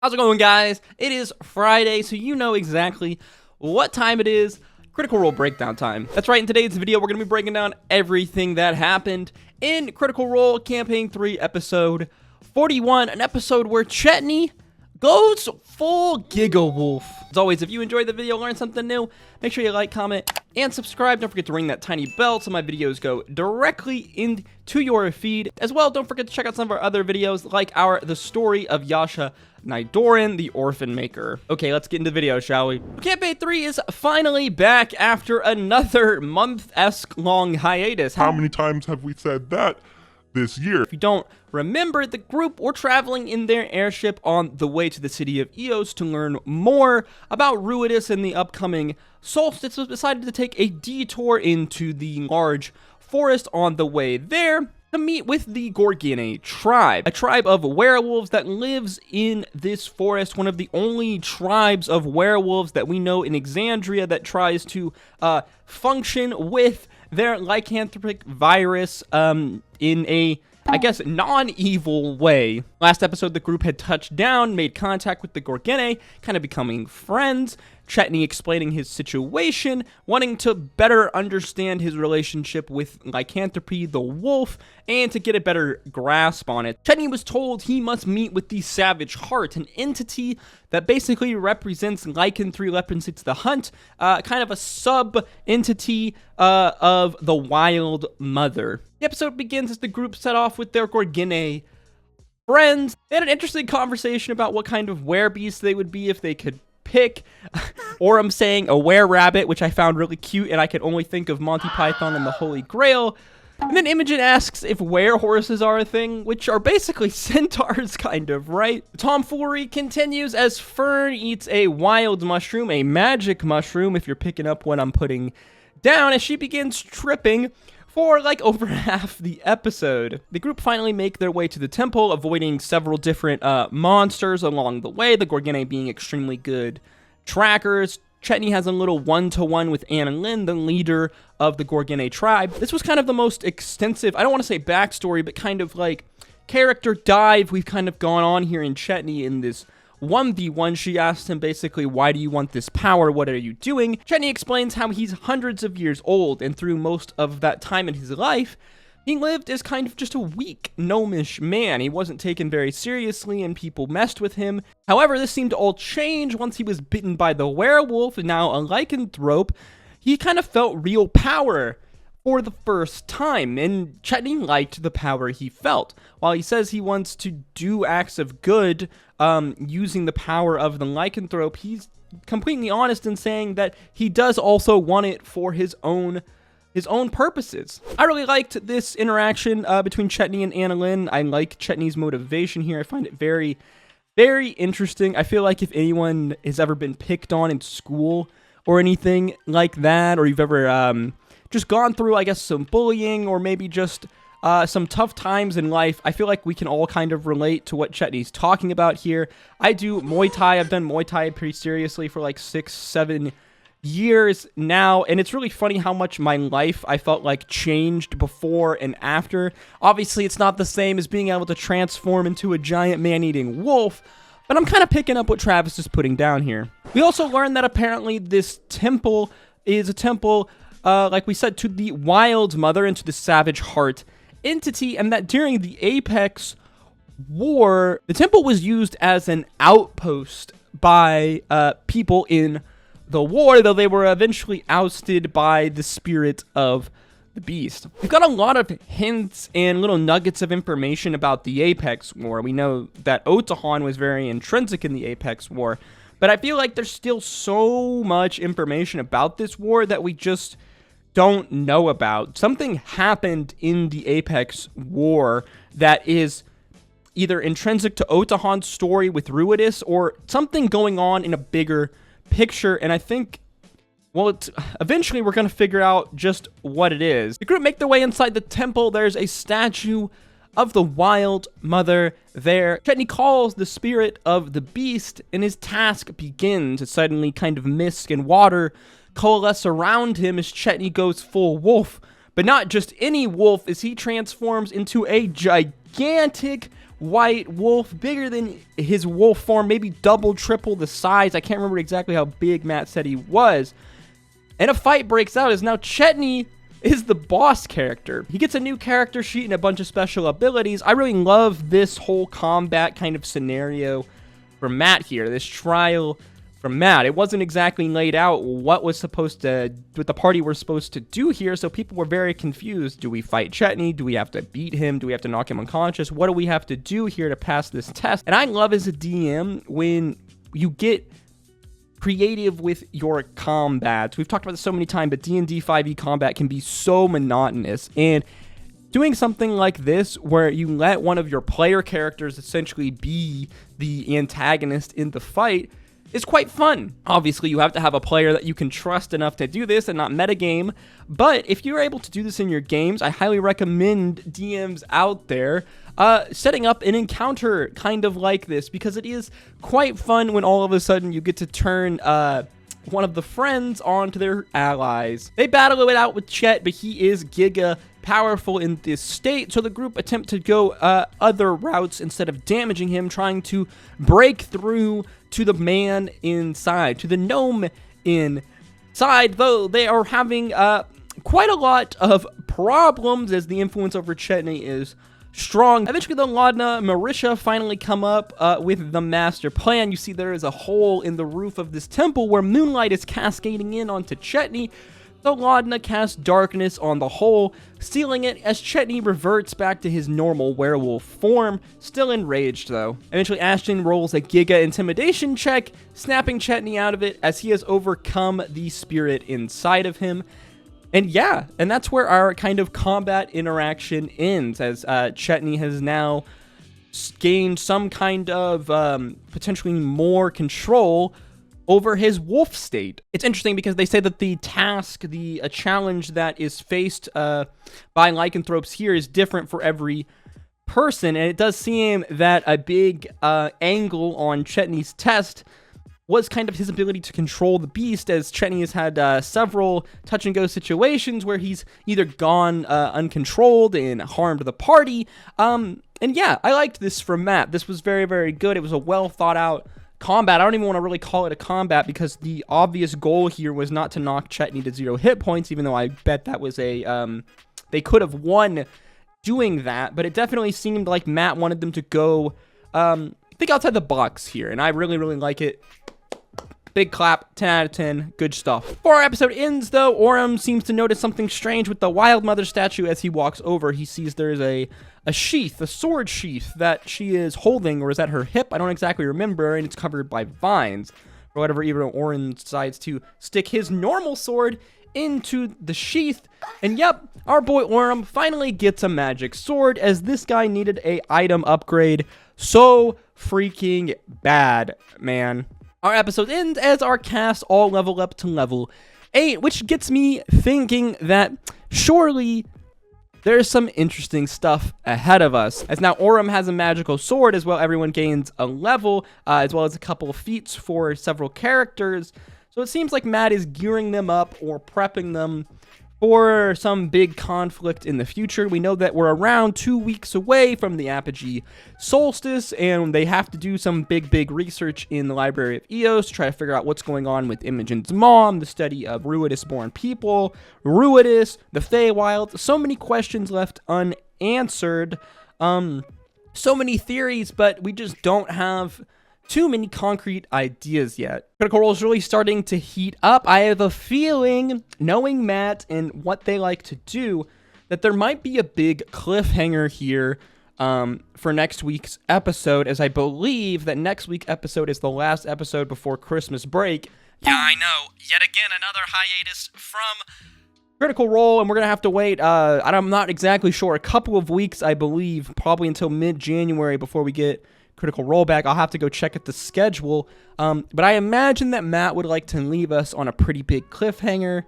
How's it going, guys? It is Friday, so you know exactly what time it is. Critical Role breakdown time. That's right, in today's video, we're going to be breaking down everything that happened in Critical Role Campaign 3, Episode 41, an episode where Chetney goes full Giga Wolf. As always, if you enjoyed the video, learned something new, make sure you like, comment, and subscribe. Don't forget to ring that tiny bell so my videos go directly into your feed. As well, don't forget to check out some of our other videos, like The Story of Yasha Nidoran, the Orphan Maker. Okay, let's get into the video, shall we? Campaign 3 is finally back after another month-esque long hiatus. How many times have we said that this year? If you don't remember, the group were traveling in their airship on the way to the city of Eos to learn more about Ruidus and the upcoming solstice. So decided to take a detour into the large forest on the way there to meet with the Gorgine tribe, a tribe of werewolves that lives in this forest, one of the only tribes of werewolves that we know in Exandria that tries to function with their lycanthropic virus in a, I guess, non-evil way. Last episode, the group had touched down, made contact with the Gorgine, kind of becoming friends. Chetney explaining his situation, wanting to better understand his relationship with lycanthropy, the wolf, and to get a better grasp on it. Chetney was told he must meet with the Savage Heart, an entity that basically represents lycanthropy, represents the hunt, kind of a sub-entity of the Wild Mother. The episode begins as the group set off with their Gorgine friends. They had an interesting conversation about what kind of werebeast they would be if they could pick, or I'm saying a were-rabbit, which I found really cute, and I could only think of Monty Python and the Holy Grail. And then Imogen asks if were-horses are a thing, which are basically centaurs, kind of, right? Tomfoolery continues as Fearne eats a wild mushroom, a magic mushroom, if you're picking up what I'm putting down, as she begins tripping for like over half the episode. The group finally make their way to the temple, avoiding several different monsters along the way, the Gorgine being extremely good trackers. Chetney has a little one-to-one with Annalyn, the leader of the Gorgine tribe. This was kind of the most extensive, I don't want to say backstory, but kind of like character dive we've kind of gone on here in Chetney in this 1v1. She asked him basically, why do you want this power? What are you doing? Chetney explains how he's hundreds of years old, and through most of that time in his life, he lived as kind of just a weak, gnomish man. He wasn't taken very seriously, and people messed with him. However, this seemed to all change once he was bitten by the werewolf, and now a lycanthrope. He kind of felt real power for the first time, and Chetney liked the power he felt. While he says he wants to do acts of good using the power of the lycanthrope, he's completely honest in saying that he does also want it for his own purposes. I really liked this interaction between Chetney and Annalyn. I like Chetney's motivation here. I find it very, very interesting. I feel like if anyone has ever been picked on in school or anything like that, or you've ever just gone through, I guess, some bullying, or maybe just some tough times in life, I feel like we can all kind of relate to what Chetney's talking about here. I do Muay Thai. I've done Muay Thai pretty seriously for like 6-7 years now, and it's really funny how much my life I felt like changed before and after. Obviously, it's not the same as being able to transform into a giant man-eating wolf, but I'm kind of picking up what Travis is putting down here. We also learned that apparently this temple is a temple, like we said, to the Wild Mother and to the Savage Heart entity, and that during the Apex War, the temple was used as an outpost by people in the war, though they were eventually ousted by the spirit of the beast. We've got a lot of hints and little nuggets of information about the Apex War. We know that Otahan was very intrinsic in the Apex War, but I feel like there's still so much information about this war that we just don't know about. Something happened in the Apex War that is either intrinsic to Otahan's story with Ruidus, or something going on in a bigger picture, and I think, well, eventually we're going to figure out just what it is. The group make their way inside the temple. There's a statue of the Wild Mother there. Chetney calls the spirit of the beast, and his task begins. Suddenly kind of mist and water coalesce around him as Chetney goes full wolf, but not just any wolf, as he transforms into a gigantic white wolf, bigger than his wolf form, maybe double, triple the size. I can't remember exactly how big Matt said he was. And a fight breaks out as now Chetney is the boss character. He gets a new character sheet and a bunch of special abilities. I really love this whole combat kind of scenario for Matt here, this trial from Matt. It wasn't exactly laid out what the party were supposed to do here, so people were very confused. Do we fight Chetney? Do we have to beat him? Do we have to knock him unconscious? What do we have to do here to pass this test? And I love as a DM when you get creative with your combats. We've talked about this so many times, but D&D 5e combat can be so monotonous, and doing something like this where you let one of your player characters essentially be the antagonist in the fight is quite fun. Obviously, you have to have a player that you can trust enough to do this and not metagame, but if you're able to do this in your games, I highly recommend DMs out there setting up an encounter kind of like this, because it is quite fun when all of a sudden you get to turn one of the friends onto their allies. They battle it out with Chet, but he is giga powerful in this state, so the group attempt to go other routes instead of damaging him, trying to break through to the man inside, to the gnome inside, though they are having quite a lot of problems as the influence over Chetney is strong. Eventually, the Laudna and Marisha finally come up with the master plan. You see there is a hole in the roof of this temple where moonlight is cascading in onto Chetney. So Laudna casts darkness on the hole, sealing it as Chetney reverts back to his normal werewolf form, still enraged though. Eventually, Ashton rolls a Giga intimidation check, snapping Chetney out of it as he has overcome the spirit inside of him. And yeah, and that's where our kind of combat interaction ends, as Chetney has now gained some kind of potentially more control over his wolf state. It's interesting because they say that the task, a challenge that is faced by lycanthropes here is different for every person, and it does seem that a big angle on Chetney's test was kind of his ability to control the beast, as Chetney has had several touch-and-go situations where he's either gone uncontrolled and harmed the party. And yeah, I liked this from Matt. This was very, very good. It was a well-thought-out combat. I don't even want to really call it a combat, because the obvious goal here was not to knock Chetney to 0 hit points, even though I bet that was a... they could have won doing that, but it definitely seemed like Matt wanted them to go, think outside the box here, and I really, really like it. Big clap, 10 out of 10, good stuff. Before our episode ends, though, Orem seems to notice something strange with the Wild Mother statue. As he walks over, he sees there's a sheath, a sword sheath, that she is holding, or is that her hip? I don't exactly remember, and it's covered by vines. For whatever, even Orem decides to stick his normal sword into the sheath, and yep, our boy Orem finally gets a magic sword, as this guy needed a item upgrade so freaking bad, man. Our episode ends as our cast all level up to level 8, which gets me thinking that surely there's some interesting stuff ahead of us. As now Orem has a magical sword as well, everyone gains a level, as well as a couple of feats for several characters. So it seems like Matt is gearing them up or prepping them for some big conflict in the future. We know that we're around 2 weeks away from the apogee solstice, and they have to do some big research in the Library of Eos to try to figure out what's going on with Imogen's mom, the study of Ruidus-born people, Ruidus, the Feywild. So many questions left unanswered. So many theories, but we just don't have too many concrete ideas yet. Critical Role is really starting to heat up. I have a feeling, knowing Matt and what they like to do, that there might be a big cliffhanger here for next week's episode, as I believe that next week's episode is the last episode before Christmas break. Yeah, I know. Yet again, another hiatus from Critical Role, and we're going to have to wait, I'm not exactly sure, a couple of weeks, I believe, probably until mid-January before we get Critical Role back. I'll have to go check at the schedule, but I imagine that Matt would like to leave us on a pretty big cliffhanger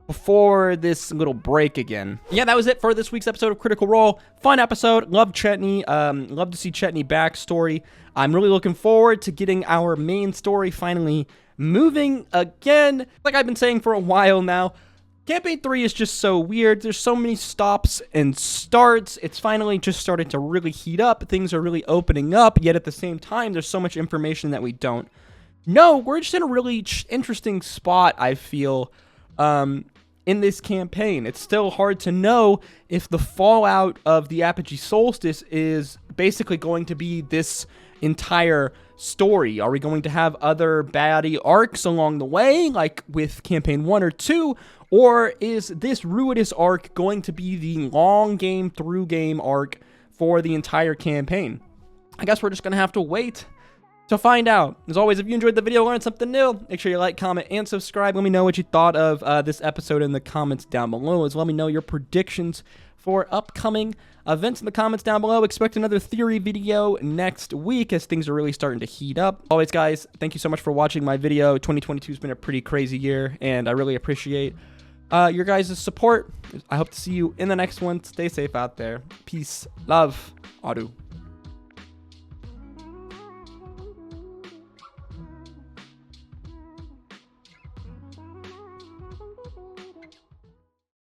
before this little break again. Yeah, that was it for this week's episode of Critical Role. Fun episode. Love Chetney. Love to see Chetney backstory. I'm really looking forward to getting our main story finally moving again. Like I've been saying for a while now, Campaign 3 is just so weird. There's so many stops and starts. It's finally just started to really heat up. Things are really opening up, yet at the same time, there's so much information that we don't know. We're just in a really interesting spot, I feel, in this campaign. It's still hard to know if the fallout of the Apogee Solstice is basically going to be this entire story. Are we going to have other baddie arcs along the way, like with campaign 1 or 2, or is this Ruidus arc going to be the long game through game arc for the entire campaign? I guess we're just gonna have to wait to find out. As always, if you enjoyed the video, learned something new, make sure you like, comment, and subscribe. Let me know what you thought of this episode in the comments down below, as well. Let me know your predictions for upcoming events in the comments down below. Expect another theory video next week as things are really starting to heat up. Always, guys, thank you so much for watching my video. 2022 has been a pretty crazy year, and I really appreciate your guys' support. I hope to see you in the next one. Stay safe out there. Peace, love, Adu.